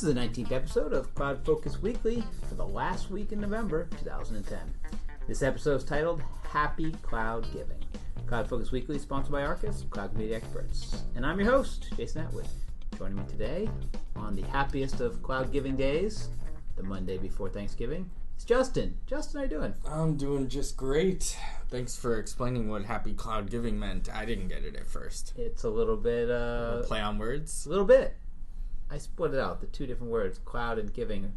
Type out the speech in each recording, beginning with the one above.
is the 19th episode of CloudFocus Weekly for the last week in November 2010. This episode is titled Happy Cloud Giving. CloudFocus Weekly is sponsored by Arkus, cloud community experts. And I'm your host, Jason Atwood. Joining me today on the happiest of cloud giving days, the Monday before Thanksgiving, it's Justin. Justin, how you doing? I'm doing just great. Thanks for explaining what happy cloud giving meant. I didn't get it at first. It's a little bit, A play on words? A little bit. I split it out, the two different words, cloud and giving.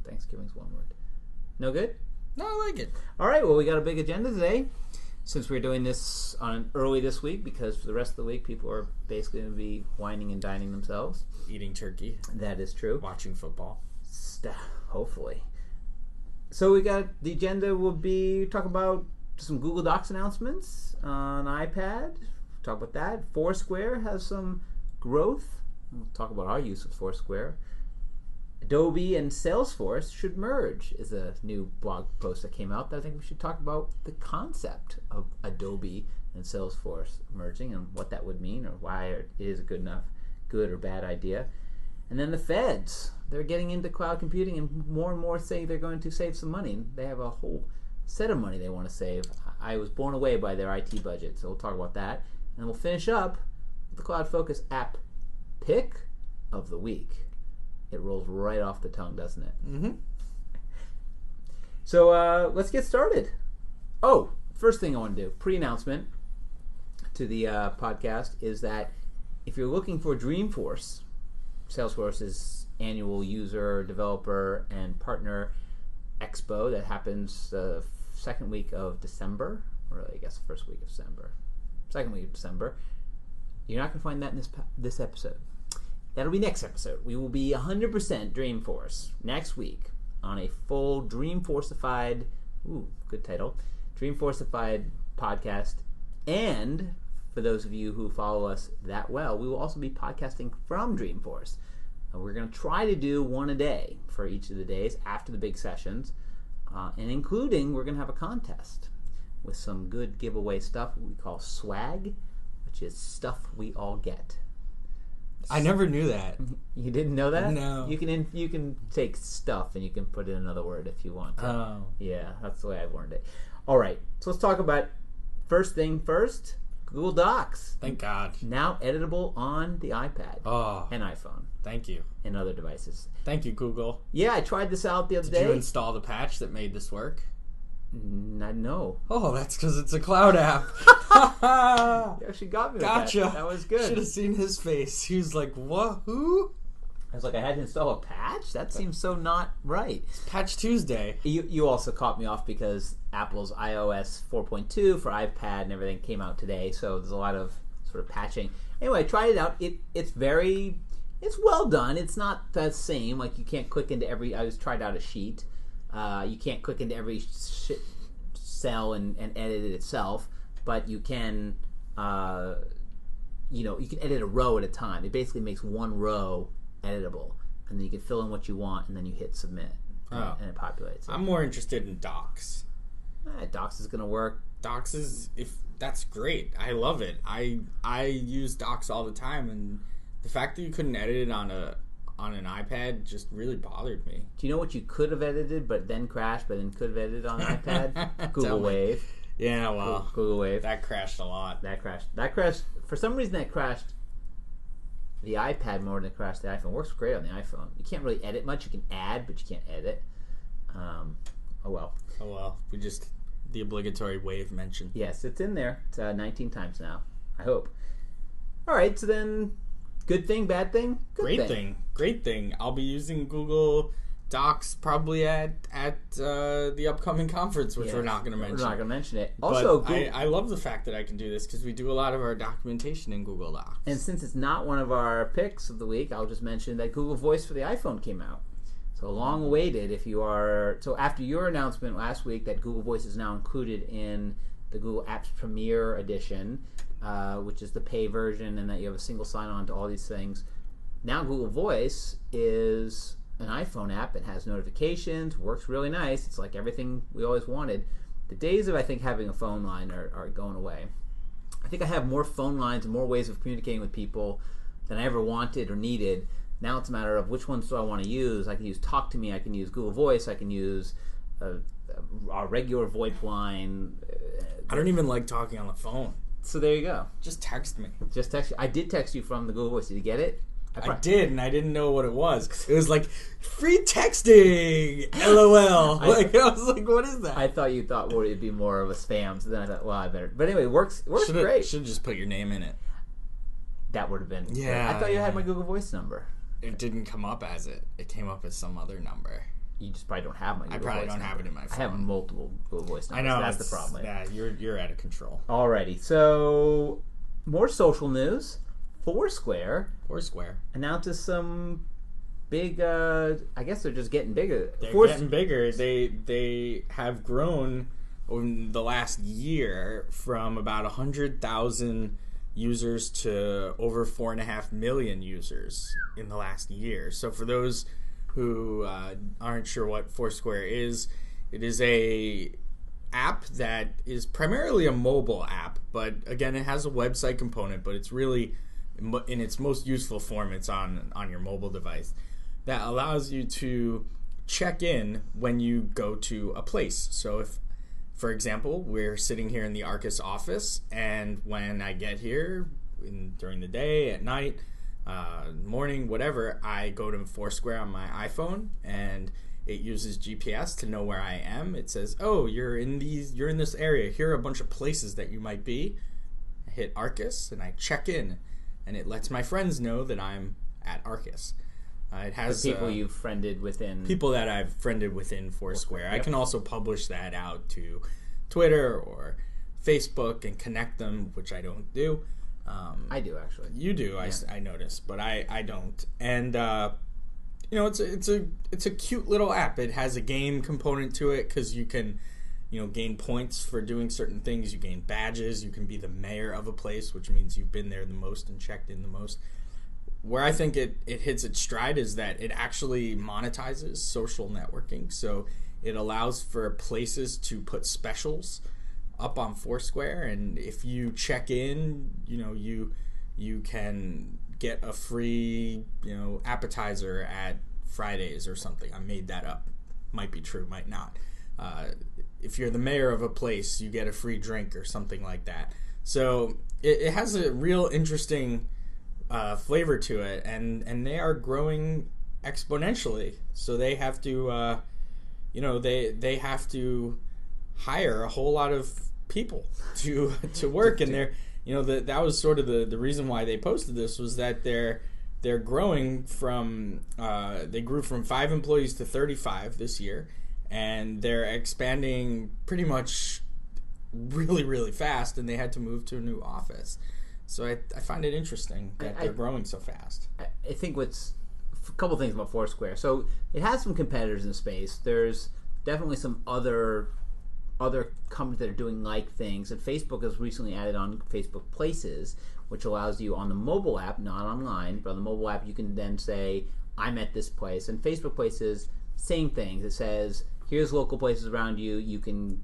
Thanksgiving's one word. No good? No, I like it. All right, well, we got a big agenda today. Since we're doing this on early this week, because for the rest of the week, people are basically going to be whining and dining themselves. Eating turkey. That is true. Watching football. Hopefully. So we got, the agenda will be talk about some Google Docs announcements on iPad. Talk about that. Foursquare has some growth. We'll talk about our use of Foursquare. Adobe and Salesforce should merge is a new blog post that came out that I think we should talk about the concept of Adobe and Salesforce merging and what that would mean or why it is a good or bad idea. And then the feds, they're getting into cloud computing and more say they're going to save some money. They have a whole set of money they want to save. I was blown away by their IT budget, so we'll talk about that. And we'll finish up with the CloudFocus app pick of the week. It rolls right off the tongue, doesn't it? Mm-hmm. So let's get started. Oh, first thing I want to do, pre-announcement to the podcast, is that if you're looking for Dreamforce, Salesforce's annual user, developer, and partner expo that happens the second week of December, or really, I guess the first week of December, second week of December, you're not going to find that in this episode. That'll be next episode. We will be 100% Dreamforce next week on a full Dreamforceified, good title, Dreamforceified podcast. And for those of you who follow us that well, we will also be podcasting from Dreamforce. We're going to try to do one a day for each of the days after the big sessions, and including we're going to have a contest with some good giveaway stuff we call swag, which is stuff we all get. I never knew that. You didn't know that? No. You can take stuff and you can put in another word if you want to. Oh. Yeah, that's the way I've learned it. All right, so let's talk about first thing first, Google Docs. Thank God. Now editable on the iPad and iPhone. Thank you. And other devices. Thank you, Google. Yeah, I tried this out the other day. Did you install the patch that made this work? No. Oh, that's because it's a cloud app. You actually got me with Gotcha. That was good. Should have seen his face. He was like, what? Who? I was like, I had to install a patch? That seems so not right. It's Patch Tuesday. You also caught me off because Apple's iOS 4.2 for iPad and everything came out today, so there's a lot of sort of patching. Anyway, I tried it out. It's well done. It's not the same. Like, you can't click into I was tried out a sheet. You can't click into every cell and edit it itself, but you can, you can edit a row at a time. It basically makes one row editable, and then you can fill in what you want, and then you hit submit, and it populates. I'm more interested in Docs. Docs is going to work. Docs that's great. I love it. I use Docs all the time, and the fact that you couldn't edit it on an iPad just really bothered me. Do you know what you could have edited but then crashed, but then could have edited on an iPad? Google Wave. Yeah, well, Google Wave. That crashed a lot. That crashed. For some reason, that crashed the iPad more than it crashed the iPhone. It works great on the iPhone. You can't really edit much. You can add, but you can't edit. Oh well. The obligatory Wave mention. Yes, it's in there. It's 19 times now, I hope. All right, so then, good thing, bad thing? Great thing. I'll be using Google Docs probably at the upcoming conference, which we're not going to mention. We're not going to mention it. Also, but I love the fact that I can do this because we do a lot of our documentation in Google Docs. And since it's not one of our picks of the week, I'll just mention that Google Voice for the iPhone came out. So long awaited. So after your announcement last week that Google Voice is now included in the Google Apps Premier Edition, which is the pay version, and that you have a single sign-on to all these things. Now Google Voice is an iPhone app. It has notifications, works really nice. It's like everything we always wanted. The days of, I think, having a phone line are going away. I think I have more phone lines and more ways of communicating with people than I ever wanted or needed Now it's a matter of which ones do I want to use. I can use Talk to Me. I can use Google Voice. I can use our regular VoIP line. I don't even like talking on the phone. So there you go. Just text me. Just text you. I did text you from the Google Voice. Did you get it? I did, and I didn't know what it was. It was like, free texting! LOL. I was like, what is that? I thought you thought it'd be more of a spam, so then I thought, well, I better. But anyway, it works great. Should have just put your name in it. That would have been. Yeah. I thought you had my Google Voice number. It didn't come up as it. It came up as some other number. You just probably don't have my Google Voice I probably don't number. have it in my phone. I have multiple Google Voice numbers. I know. That's the problem. Yeah, you're out of control. Alrighty, so more social news. Foursquare announces some big. I guess they're just getting bigger. They're getting bigger. They have grown in the last year from about 100,000 users to over 4.5 million users in the last year. So for those who aren't sure what Foursquare is, it is a app that is primarily a mobile app, but again, it has a website component, but it's really in its most useful form, it's on your mobile device, that allows you to check in when you go to a place. So if, for example, we're sitting here in the Arkus office, and when I get here during the day, at night, morning, whatever, I go to Foursquare on my iPhone, and it uses GPS to know where I am. It says, oh, you're in this area. Here are a bunch of places that you might be. I hit Arkus, and I check in, and it lets my friends know that I'm at Arkus. It has the people you've friended within. People that I've friended within Foursquare. Yep. I can also publish that out to Twitter or Facebook and connect them, which I don't do. I do, actually. You do, yeah. I noticed, but I don't. And it's a cute little app. It has a game component to it because you can, gain points for doing certain things. You gain badges. You can be the mayor of a place, which means you've been there the most and checked in the most. Where I think it hits its stride is that it actually monetizes social networking. So it allows for places to put specials up on Foursquare, and if you check in, you can get a free, appetizer at Fridays or something. I made that up. Might be true, might not. If you're the mayor of a place, you get a free drink or something like that. So it has a real interesting flavor to it, and they are growing exponentially. So they have to, they have to hire a whole lot of people to work, and they're, that was sort of the reason why they posted this, was that they're growing from they grew from 5 employees to 35 this year, and they're expanding pretty much really, really fast, and they had to move to a new office. So I find it interesting that they're growing so fast. I think what's a couple things about Foursquare. So it has some competitors in the space. There's definitely some other companies that are doing like things, and Facebook has recently added on Facebook Places, which allows you on the mobile app, not online, but on the mobile app, you can then say, I'm at this place. And Facebook Places, same thing. It says, here's local places around you. You can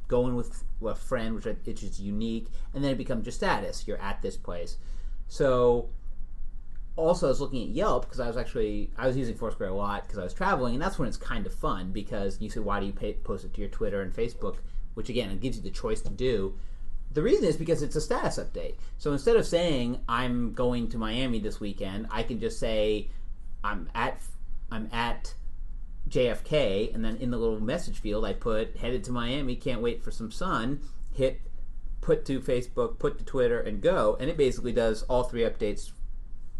go in with a friend, which is unique, and then it becomes your status. You're at this place. So also, I was looking at Yelp because I was using Foursquare a lot because I was traveling, and that's when it's kind of fun, because you say, why do you post it to your Twitter and Facebook, which again, it gives you the choice to do. The reason is because it's a status update. So instead of saying I'm going to Miami this weekend, I can just say I'm at JFK, and then in the little message field I put headed to Miami, can't wait for some sun, hit put to Facebook, put to Twitter, and go, and it basically does all 3 updates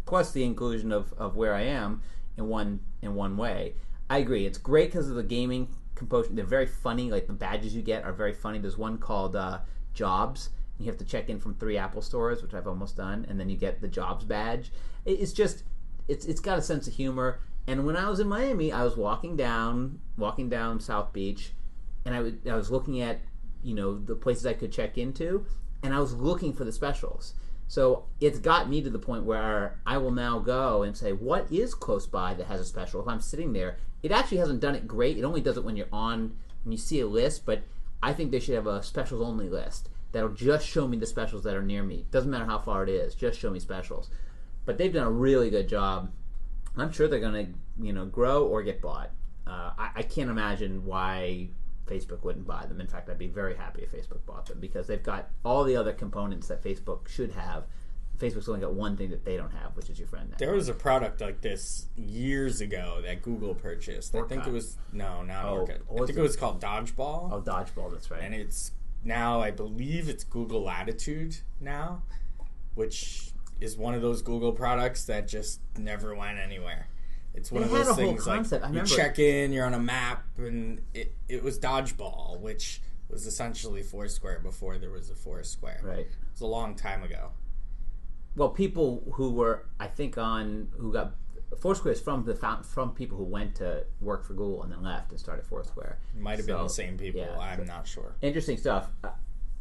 plus the inclusion of where I am in one way. I agree. It's great because of the gaming component. They're very funny. Like, the badges you get are very funny. There's one called Jobs. You have to check in from 3 Apple stores, which I've almost done, and then you get the Jobs badge. It's got a sense of humor. And when I was in Miami, I was walking down South Beach, and I was looking at the places I could check into, and I was looking for the specials. So it's got me to the point where I will now go and say, what is close by that has a special? If I'm sitting there, it actually hasn't done it great. It only does it when you see a list, but I think they should have a specials only list that'll just show me the specials that are near me. Doesn't matter how far it is, just show me specials. But they've done a really good job I'm sure they're going to grow or get bought. I can't imagine why Facebook wouldn't buy them. In fact, I'd be very happy if Facebook bought them because they've got all the other components that Facebook should have. Facebook's only got one thing that they don't have, which is your friend network. There was a product like this years ago that Google purchased. Orkut. I think it was not Orkut. I think it was called Dodgeball. Oh, Dodgeball, that's right. And it's now, I believe it's Google Latitude now, which is one of those Google products that just never went anywhere. It's one of those things like you check in, you're on a map, and it was Dodgeball, which was essentially Foursquare before there was a Foursquare. Right. It was a long time ago. Well, people who were, I think, who got Foursquare is from people who went to work for Google and then left and started Foursquare. Might have been the same people. Yeah, I'm not sure. Interesting stuff.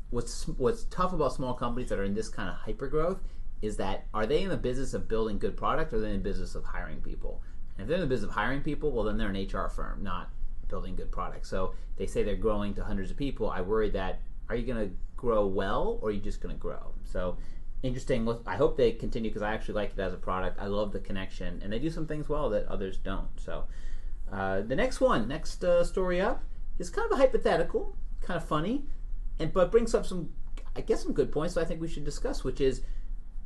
What's tough about small companies that are in this kind of hyper growth is that are they in the business of building good product or are they in the business of hiring people? And if they're in the business of hiring people, well, then they're an HR firm, not building good product. So they say they're growing to hundreds of people. I worry that are you going to grow well or are you just going to grow? So interesting. I hope they continue because I actually like it as a product. I love the connection, and they do some things well that others don't. So the next story up is kind of a hypothetical, kind of funny, but brings up some good points that I think we should discuss, which is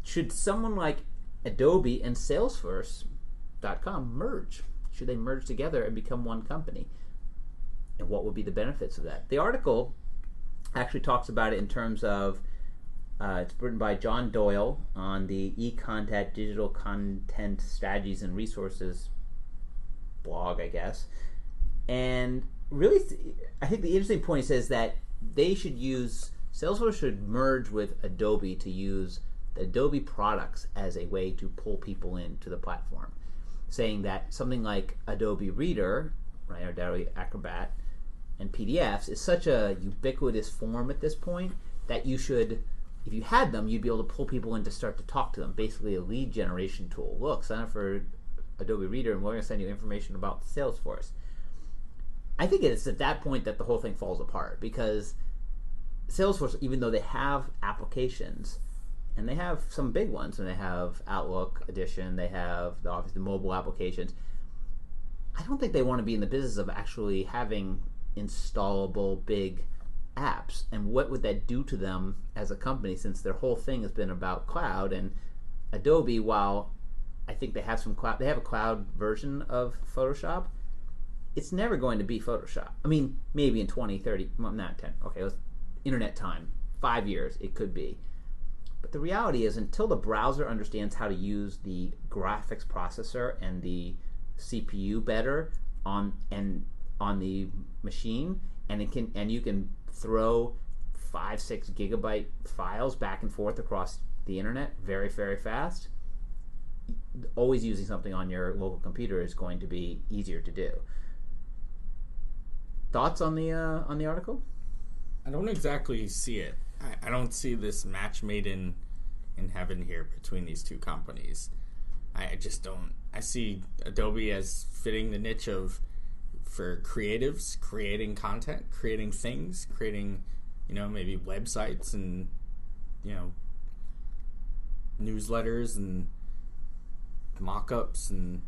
should someone like Adobe and Salesforce.com merge? Should they merge together and become one company? And what would be the benefits of that? The article actually talks about it in terms of it's written by John Doyle on the eContent Digital Content Strategies and Resources blog, I guess. And really, I think the interesting point says that Salesforce should merge with Adobe to use the Adobe products as a way to pull people into the platform. Saying that something like Adobe Reader, right, or Adobe Acrobat, and PDFs is such a ubiquitous form at this point that you should, if you had them, you'd be able to pull people in to start to talk to them. Basically a lead generation tool. Look, sign up for Adobe Reader and we're going to send you information about Salesforce. I think it's at that point that the whole thing falls apart because Salesforce, even though they have applications, and they have some big ones, and they have Outlook Edition, they have the mobile applications, I don't think they want to be in the business of actually having installable big apps. And what would that do to them as a company, since their whole thing has been about cloud? And Adobe, while I think they have some cloud, they have a cloud version of Photoshop, it's never going to be Photoshop. I mean, maybe in 20, 30, well, not 10, okay, let's, internet time, 5 years, it could be. But the reality is, until the browser understands how to use the graphics processor and the CPU better on the machine, and you can throw 5-6 gigabyte files back and forth across the internet very, very fast, always using something on your local computer is going to be easier to do. Thoughts on the article? I don't exactly see it. I don't see this match made in heaven here between these two companies. I just don't. I see Adobe as fitting the niche for creatives, creating content, creating things, creating, maybe websites and, newsletters and mock-ups, and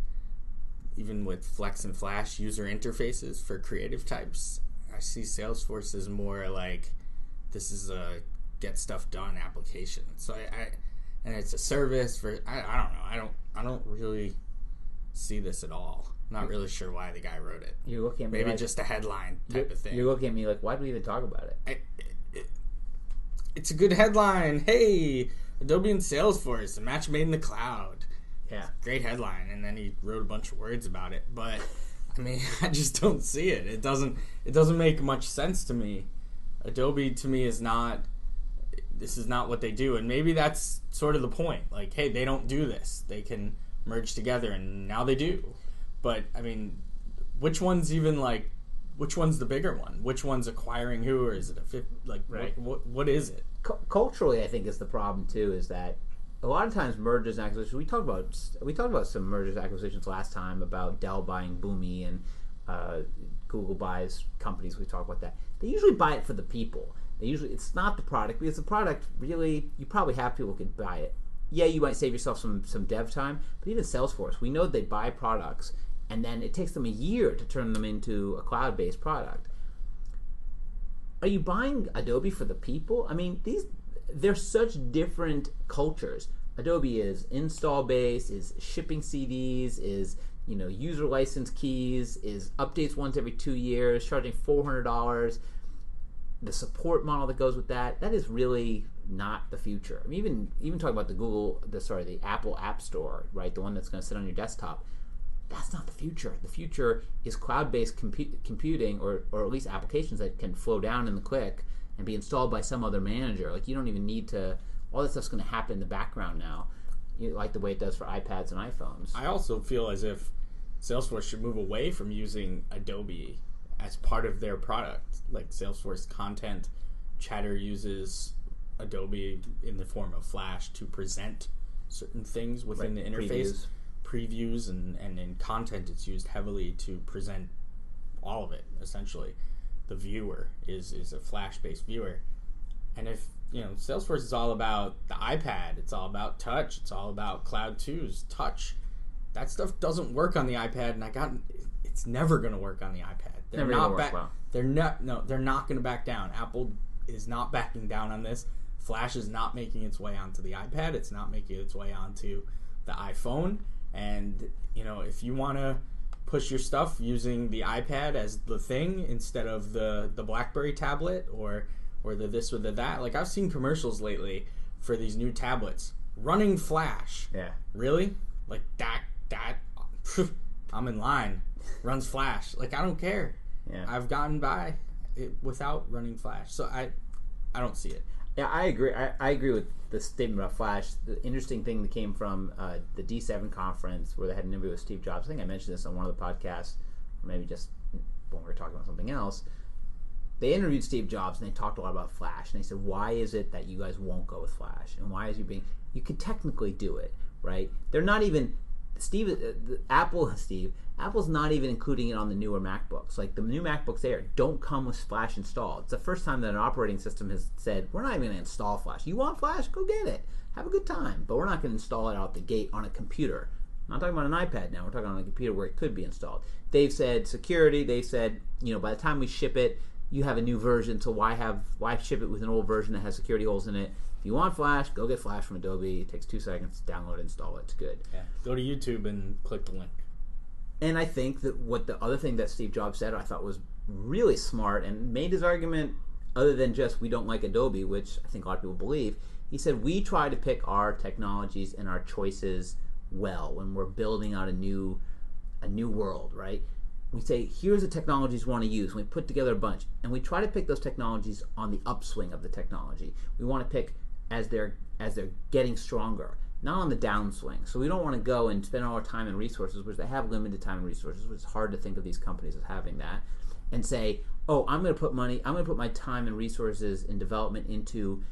even with Flex and Flash user interfaces for creative types. I see Salesforce as more like this is a get stuff done application. So and it's a service for I don't know. I don't really see this at all. I'm not really sure why the guy wrote it. You're looking at me maybe like, just a headline type of thing. You're looking at me like, why do we even talk about it? It's a good headline. Hey, Adobe and Salesforce, a match made in the cloud. Yeah, great headline. And then he wrote a bunch of words about it, but I mean, I just don't see it. It doesn't make much sense to me. Adobe to me is not. This is not what they do, and maybe that's sort of the point. Like, hey, they don't do this. They can merge together, and now they do. But I mean, which one's the bigger one? Which one's acquiring who, or is it a fifth? Like, right. What is it? Culturally, I think is the problem too. Is that a lot of times mergers and acquisitions. We talked about some mergers and acquisitions last time about Dell buying Boomi and Google buys companies. We talked about that. They usually buy it for the people. It's not the product, because the product really, you probably have people who could buy it yeah, you might save yourself some dev time, but even Salesforce, we know they buy products, and then it takes them a year to turn them into a cloud-based product. Are you buying Adobe for the people? I mean, they're such different cultures. Adobe is install base, is shipping CDs, is user license keys, is updates once every 2 years, charging $400. The support model that goes with that is really not the future. I mean, even talking about the Apple App Store, right? The one that's going to sit on your desktop. That's not the future. The future is cloud-based computing, or at least applications that can flow down in the click and be installed by some other manager. Like, you don't even need to. All that stuff's going to happen in the background now, like the way it does for iPads and iPhones. I also feel as if Salesforce should move away from using Adobe as part of their product. Like, Salesforce Content Chatter uses Adobe in the form of Flash to present certain things within the interface. Previews and in content, it's used heavily to present all of it. Essentially, the viewer is a Flash-based viewer, and if Salesforce is all about the iPad, it's all about touch, it's all about Cloud 2's touch. That stuff doesn't work on the iPad, and it's never going to work on the iPad. They're not back. Well. They're not going to back down. Apple is not backing down on this. Flash is not making its way onto the iPad. It's not making its way onto the iPhone. And, if you want to push your stuff using the iPad as the thing instead of the BlackBerry tablet or the this or the that, like, I've seen commercials lately for these new tablets running Flash. Yeah. Really? Like, that I'm in line. Runs Flash. Like, I don't care. Yeah. I've gotten by it without running Flash. So I don't see it. Yeah, I agree. I agree with the statement about Flash. The interesting thing that came from the D7 conference, where they had an interview with Steve Jobs. I think I mentioned this on one of the podcasts, or maybe just when we were talking about something else. They interviewed Steve Jobs, and they talked a lot about Flash. And they said, why is it that you guys won't go with Flash? And why is you could technically do it, right? They're not even, Apple's not even including it on the newer MacBooks. Like, the new MacBooks Air don't come with Flash installed. It's the first time that an operating system has said, we're not even going to install Flash. You want Flash? Go get it. Have a good time. But we're not going to install it out the gate on a computer. I'm not talking about an iPad now. We're talking on a computer where it could be installed. They've said security. They said, by the time we ship it, you have a new version, so why ship it with an old version that has security holes in it? If you want Flash, go get Flash from Adobe. It takes 2 seconds to download it, install it. It's good. Yeah. Go to YouTube and click the link. And I think that what the other thing that Steve Jobs said I thought was really smart and made his argument, other than just we don't like Adobe, which I think a lot of people believe, he said we try to pick our technologies and our choices well when we're building out a new world, right? We say, here's the technologies we want to use. And we put together a bunch. And we try to pick those technologies on the upswing of the technology. We want to pick as they're getting stronger, not on the downswing. So we don't want to go and spend all our time and resources, which they have limited time and resources, which is hard to think of these companies as having that, and say, oh, I'm going to put my time and resources in development into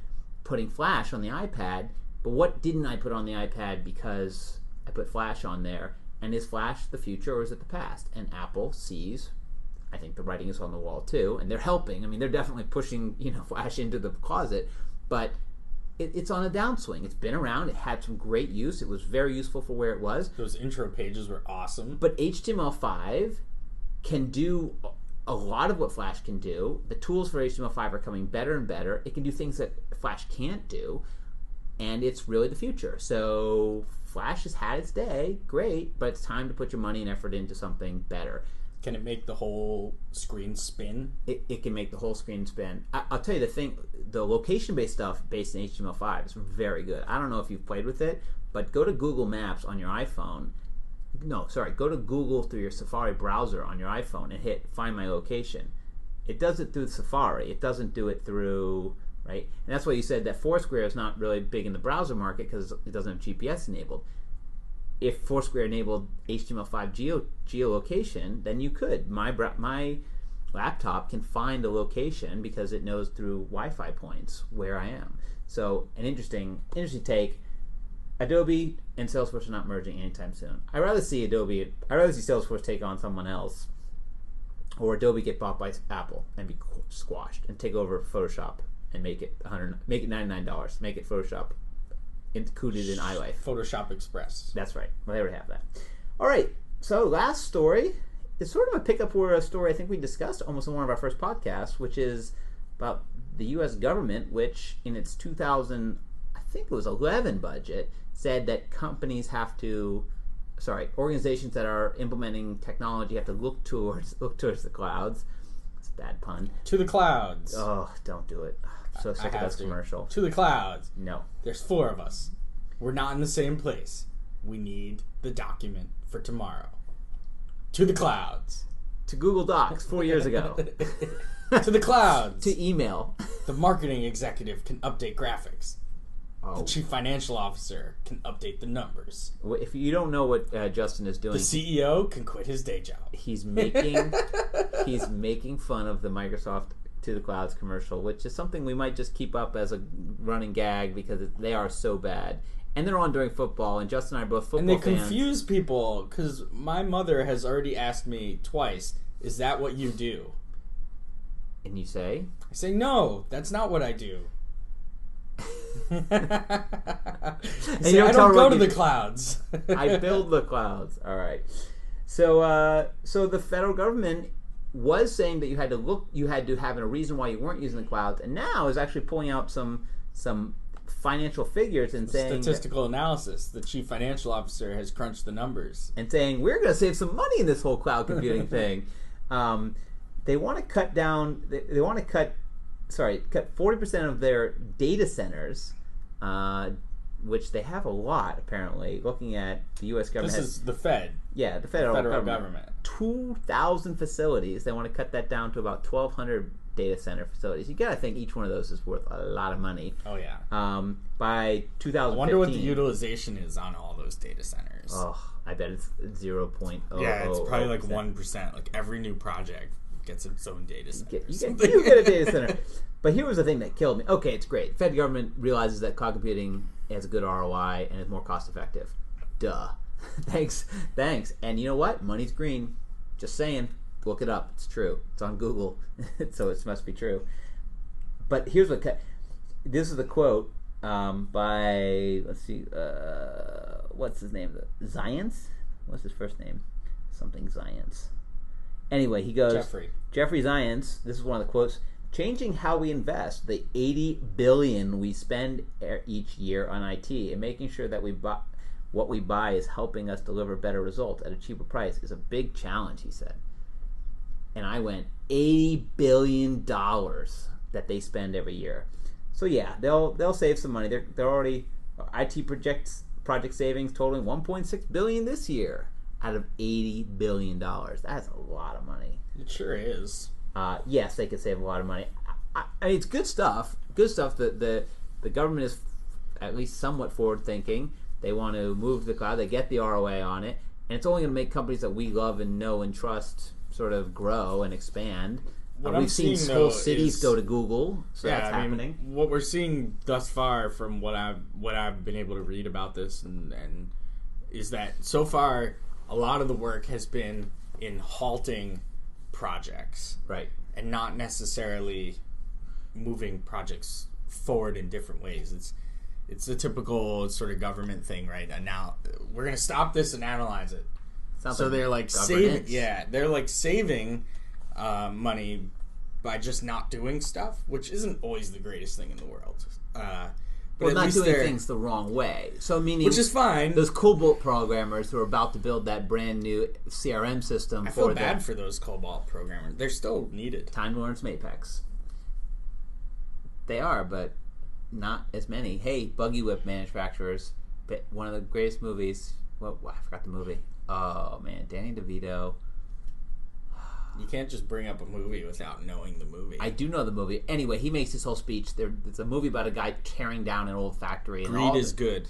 putting Flash on the iPad, but what didn't I put on the iPad because I put Flash on there? And is Flash the future or is it the past? And Apple sees, I think the writing is on the wall too, and they're helping. I mean, they're definitely pushing Flash into the closet, but it's on a downswing. It's been around. It had some great use. It was very useful for where it was. Those intro pages were awesome. But HTML5 can do a lot of what Flash can do. The tools for HTML5 are coming better and better. It can do things that Flash can't do, and it's really the future. So Flash has had its day, great, but it's time to put your money and effort into something better. Can it make the whole screen spin? It can make the whole screen spin. I'll tell you the thing, the location-based stuff based in HTML5 is very good. I don't know if you've played with it, but go to Google Maps on your iPhone. No, sorry, go to Google through your Safari browser on your iPhone and hit Find My Location. It does it through Safari. It doesn't do it through, right? And that's why you said that Foursquare is not really big in the browser market because it doesn't have GPS enabled. If Foursquare enabled HTML5 geolocation, then you could. My laptop can find a location because it knows through Wi-Fi points where I am. So an interesting take. Adobe and Salesforce are not merging anytime soon. I'd rather see Salesforce take on someone else, or Adobe get bought by Apple and be squashed and take over Photoshop and make it $99. Make it Photoshop included in iLife. Photoshop Express. That's right. Well, they already have that. All right. So last story is sort of a pickup for a story I think we discussed almost in one of our first podcasts, which is about the U.S. government, which in its 2011 budget said that organizations that are implementing technology have to look towards the clouds. It's a bad pun. To the clouds. Oh, don't do it. I'm so sick of this commercial. To the clouds. No. There's 4 of us. We're not in the same place. We need the document for tomorrow. To the clouds. To Google Docs 4 years ago. To the clouds. To email. The marketing executive can update graphics. Oh. The chief financial officer can update the numbers. If you don't know what Justin is doing, the CEO can quit his day job. He's making fun of the Microsoft To the Clouds commercial, which is something we might just keep up as a running gag because they are so bad. And they're on during football, and Justin and I are both football fans. And they confuse people because my mother has already asked me twice, "Is that what you do?" And you say? I say, "No, that's not what I do." I don't go to the clouds. I build the clouds. All right. So the federal government was saying that you had to have a reason why you weren't using the clouds, and now is actually pulling out some financial figures and saying statistical analysis. The chief financial officer has crunched the numbers and saying we're going to save some money in this whole cloud computing thing. They want to cut down. They want to cut 40% of their data centers, which they have a lot apparently. Looking at the U.S. government, this is the Fed. Yeah, the federal government. 2,000 facilities. They want to cut that down to about 1,200 data center facilities. You got to think each one of those is worth a lot of money. Oh yeah. By 2015. I wonder what the utilization is on all those data centers. Oh, I bet it's 0.0. Yeah, it's probably like 1%. Like every new project gets its own data center. You get a data center. But here was the thing that killed me. Okay, it's great. Fed government realizes that cloud computing has a good ROI and is more cost effective. Duh. Thanks. And you know what? Money's green. Just saying. Look it up. It's true. It's on Google. So it must be true. But here's what... This is the quote by... Let's see. What's his name? Zients? What's his first name? Something Zients. Anyway, he goes... Jeffrey Zients. This is one of the quotes. Changing how we invest, the $80 billion we spend each year on IT, and making sure that what we buy is helping us deliver better results at a cheaper price is a big challenge, he said. And I went, $80 billion that they spend every year. So yeah, they'll save some money. They're already IT project savings totaling $1.6 billion this year out of $80 billion. That's a lot of money. It sure is. Yes, they could save a lot of money. I mean, it's good stuff. Good stuff that the government is at least somewhat forward thinking. They want to move to the cloud. They get the ROI on it, and it's only going to make companies that we love and know and trust sort of grow and expand. We've seen whole cities go to Google, so that's happening. What we're seeing thus far, from what I've been able to read about this, and is that so far a lot of the work has been in halting projects, right, and not necessarily moving projects forward in different ways. It's the typical sort of government thing, right? And now we're going to stop this and analyze it. So they're like saving, they're like saving money by just not doing stuff, which isn't always the greatest thing in the world. But not doing things the wrong way. So meaning, which is fine. Those COBOL programmers who are about to build that brand new CRM system. I feel bad for those COBOL programmers. They're still needed. Time to learn some Apex. They are, but not as many. Hey, Buggy Whip manufacturers. One of the greatest movies. I forgot the movie. Oh man, Danny DeVito. You can't just bring up a movie without knowing the movie. I do know the movie. Anyway, he makes this whole speech. It's a movie about a guy tearing down an old factory. Greed is good.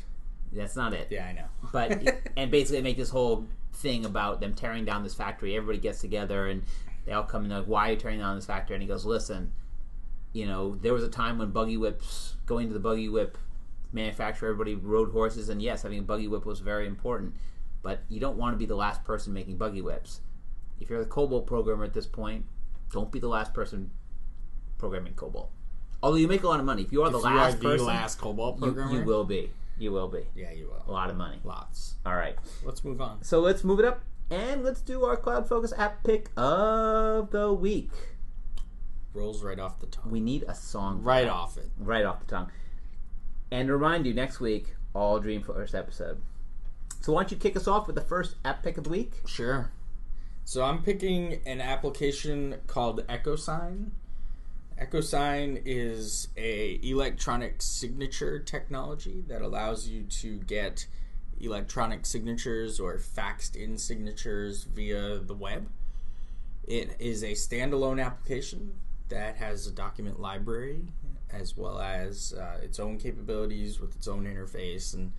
That's not it. Yeah, I know. But and basically they make this whole thing about them tearing down this factory. Everybody gets together and they all come and they're like, "Why are you tearing down this factory?" And he goes, "Listen, there was a time when going to the buggy whip manufacturer, everybody rode horses, and yes, having a buggy whip was very important. But you don't want to be the last person making buggy whips. If you're the COBOL programmer at this point, don't be the last person programming COBOL. Although you make a lot of money. If you are the last COBOL programmer, you will be. You will be. Yeah, you will. A lot of money. Lots. All right. Let's move on. So let's move it up, and let's do our CloudFocus app pick of the week. Rolls right off the tongue. We need a song. Right off it. Right off the tongue. And to remind you, next week, all Dreamforce episode. So why don't you kick us off with the first app pick of the week? Sure. So I'm picking an application called EchoSign. EchoSign is a electronic signature technology that allows you to get electronic signatures or faxed in signatures via the web. It is a standalone application that has a document library as well as its own capabilities with its own interface and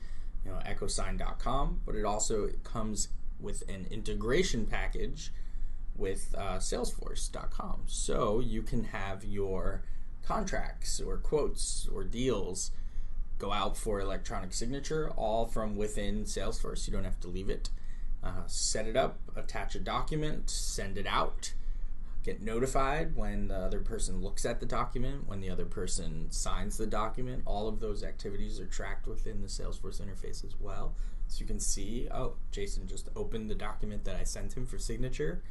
echosign.com, but it also comes with an integration package with salesforce.com, so you can have your contracts or quotes or deals go out for electronic signature all from within Salesforce. You don't have to leave it. Set it up, attach a document, send it out, get notified when the other person looks at the document, when the other person signs the document. All of those activities are tracked within the Salesforce interface as well. So you can see, oh, Jason just opened the document that I sent him for signature,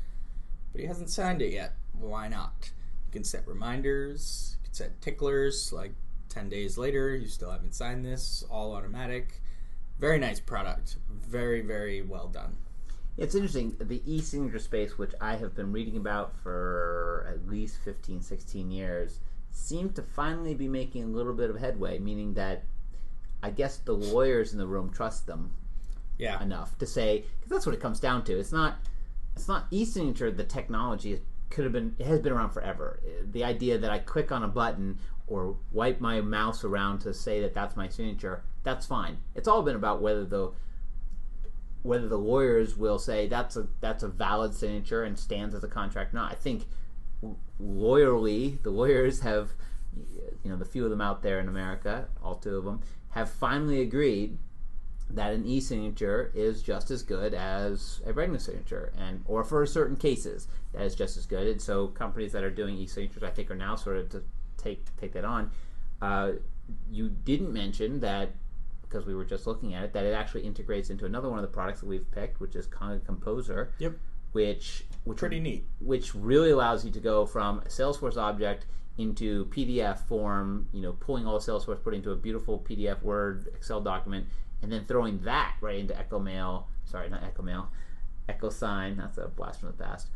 but he hasn't signed it yet. Why not? You can set reminders, you can set ticklers, like 10 days later, you still haven't signed this, all automatic. Very nice product. Very, very well done. It's interesting, the e-signature space, which I have been reading about for at least 15, 16 years, seems to finally be making a little bit of headway, meaning that I guess the lawyers in the room trust them enough to say, because that's what it comes down to. It's not e-signature, the technology it has been around forever. The idea that I click on a button or wipe my mouse around to say that that's my signature, that's fine. It's all been about whether the lawyers will say that's a valid signature and stands as a contract or not. I think lawyerly, the lawyers have, the few of them out there in America, all two of them, have finally agreed that an e-signature is just as good as a regular signature, or for certain cases, that is just as good. And so companies that are doing e-signatures, I think, are now sort of to take that on. You didn't mention that, because we were just looking at it, that it actually integrates into another one of the products that we've picked, which is Composer. Yep. Which pretty neat. Which really allows you to go from a Salesforce object into PDF form, pulling all of Salesforce, putting into a beautiful PDF, Word, Excel document, and then throwing that right into EchoSign. That's a blast from the past.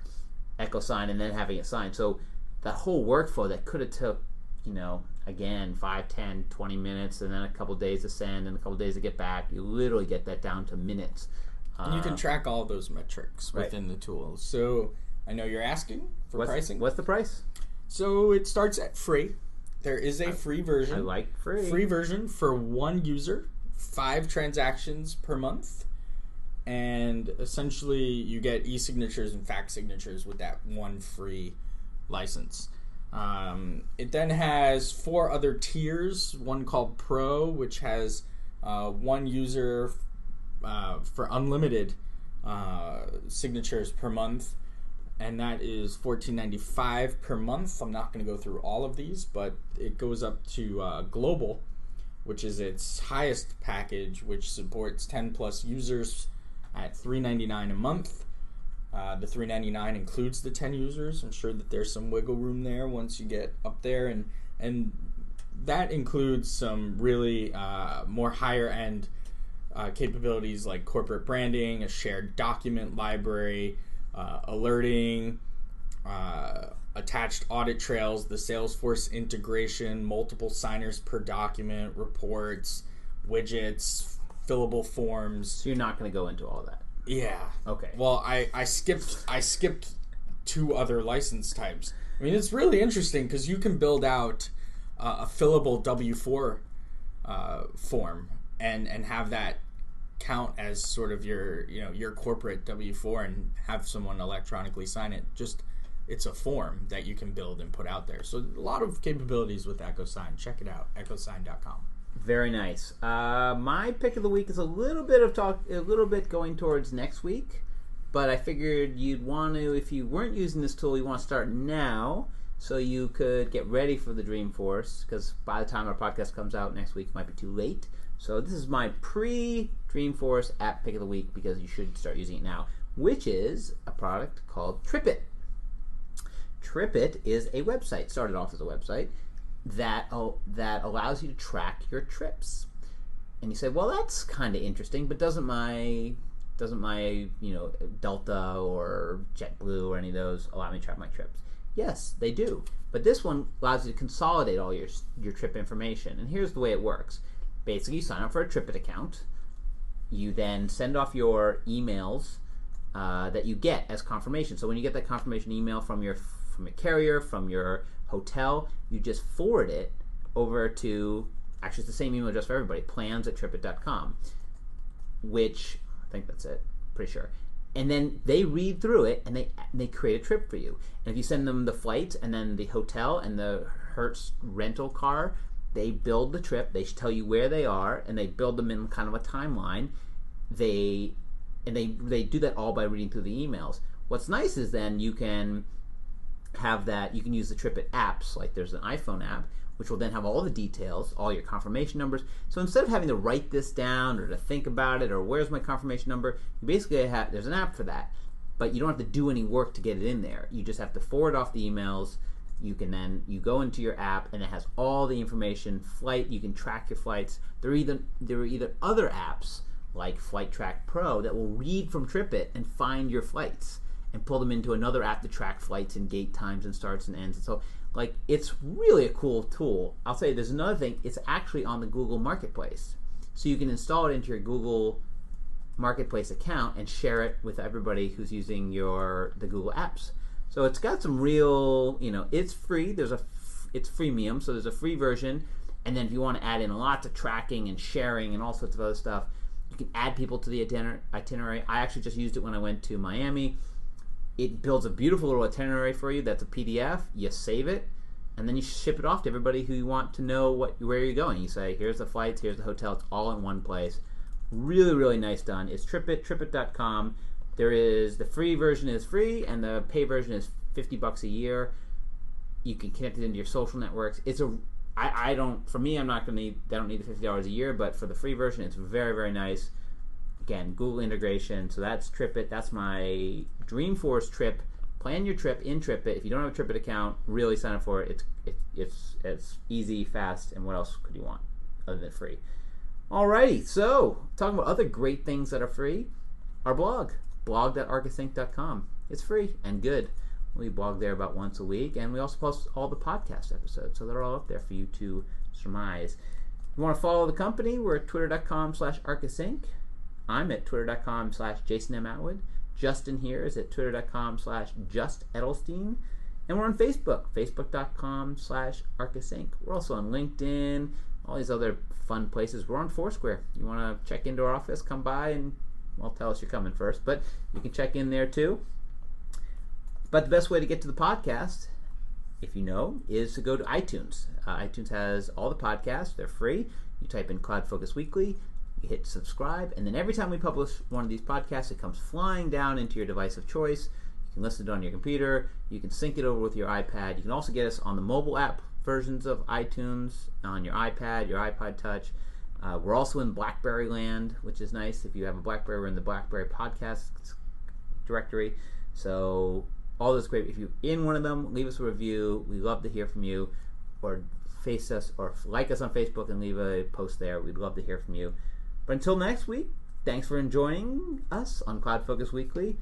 EchoSign, and then having it signed. So that whole workflow that could have took, again, 5, 10, 20 minutes, and then a couple days to send, and a couple days to get back, you literally get that down to minutes. And you can track all those metrics within the tool. So I know you're asking for pricing. What's the price? So it starts at free. There is a free version. I like free. Free version for one user, 5 transactions per month. And essentially you get e-signatures and fax signatures with that one free license. It then has 4 other tiers, one called Pro, which has one user for unlimited signatures per month, and that is $14.95 per month. I'm not going to go through all of these, but it goes up to Global, which is its highest package, which supports 10 plus users at $3.99 a month. The $3.99 includes the 10 users. I'm sure that there's some wiggle room there once you get up there, and that includes some really more higher end capabilities like corporate branding, a shared document library, alerting, attached audit trails, the Salesforce integration, multiple signers per document, reports, widgets, fillable forms. So you're not going to go into all that. Yeah. Okay. Well, I skipped 2 other license types. I mean, it's really interesting because you can build out a fillable W4 form and have that count as sort of your corporate W4 and have someone electronically sign it. Just it's a form that you can build and put out there. So a lot of capabilities with EchoSign. Check it out, echosign.com. Very nice. My pick of the week is a little bit going towards next week, but I figured you'd want to, if you weren't using this tool, you want to start now. so you could get ready for the Dreamforce, because by the time our podcast comes out next week, it might be too late. So this is my pre-Dreamforce app pick of the week, because you should start using it now, which is a product called TripIt. TripIt is a website, started off as a website, that allows you to track your trips. And you say, well, that's kind of interesting, but doesn't my Delta or JetBlue or any of those allow me to track my trips? Yes, they do. But this one allows you to consolidate all your trip information. And here's the way it works. Basically, you sign up for a TripIt account. You then send off your emails that you get as confirmation. So when you get that confirmation email from your carrier, from your hotel, you just forward it over to, actually it's the same email address for everybody, plans@tripit.com, which, I think that's it, pretty sure. And then they read through it and they create a trip for you. And if you send them the flights and then the hotel and the Hertz rental car, they build the trip, they tell you where they are, and they build them in kind of a timeline. They do that all by reading through the emails. What's nice is then you can have that, you can use the TripIt apps, like there's an iPhone app, which will then have all the details, all your confirmation numbers. So instead of having to write this down or to think about it or where's my confirmation number, you basically have, there's an app for that, but you don't have to do any work to get it in there. You just have to forward off the emails. You go into your app and it has all the information, flight, you can track your flights. There are either other apps like Flight Track Pro that will read from TripIt and find your flights and pull them into another app to track flights and gate times and starts and ends. And so, like, it's really a cool tool. I'll say there's another thing. It's actually on the Google Marketplace. So you can install it into your Google Marketplace account and share it with everybody who's using the Google apps. So it's got some real, it's free. It's freemium, so there's a free version. And then if you want to add in lots of tracking and sharing and all sorts of other stuff, you can add people to the itinerary. I actually just used it when I went to Miami. It builds a beautiful little itinerary for you. That's a PDF. You save it, and then you ship it off to everybody who you want to know where you're going. You say, here's the flights, here's the hotel. It's all in one place. Really, really nice done. It's TripIt, tripit.com. The free version is free, and the pay version is $50 a year. You can connect it into your social networks. I don't need the $50 a year, but for the free version, it's very, very nice. Again, Google integration. So that's TripIt. That's my Dreamforce trip. Plan your trip in TripIt. If you don't have a TripIt account, really sign up for it. It's easy, fast, and what else could you want other than free? Alrighty, so talking about other great things that are free, our blog.arkusinc.com. It's free and good. We blog there about once a week, and we also post all the podcast episodes, so they're all up there for you to surmise. If you want to follow the company, we're at twitter.com/arkusinc. I'm at twitter.com/JasonMAtwood. Justin here is at twitter.com/JustEdelstein. And we're on Facebook, facebook.com/ArkusInc. We're also on LinkedIn, all these other fun places. We're on Foursquare. You want to check into our office, come by and, tell us you're coming first. But you can check in there too. But the best way to get to the podcast, if you know, is to go to iTunes. iTunes has all the podcasts. They're free. You type in CloudFocus Weekly. You hit subscribe, and then every time we publish one of these podcasts, it comes flying down into your device of choice. You can listen to it on your computer. You can sync it over with your iPad. You can also get us on the mobile app versions of iTunes on your iPad, your iPod Touch. We're also in BlackBerry land, which is nice. If you have a BlackBerry, we're in the BlackBerry podcast directory. So all this great. If you're in one of them, leave us a review. We love to hear from you. Or face us, or like us on Facebook and leave a post there. We'd love to hear from you. But until next week, thanks for joining us on CloudFocus Weekly.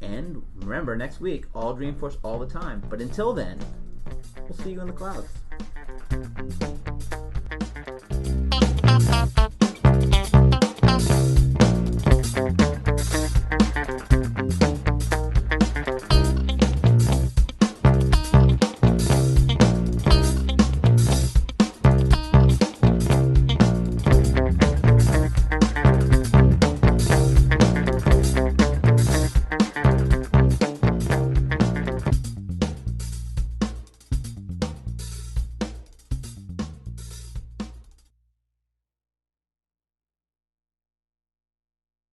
And remember, next week, all Dreamforce all the time. But until then, we'll see you in the clouds.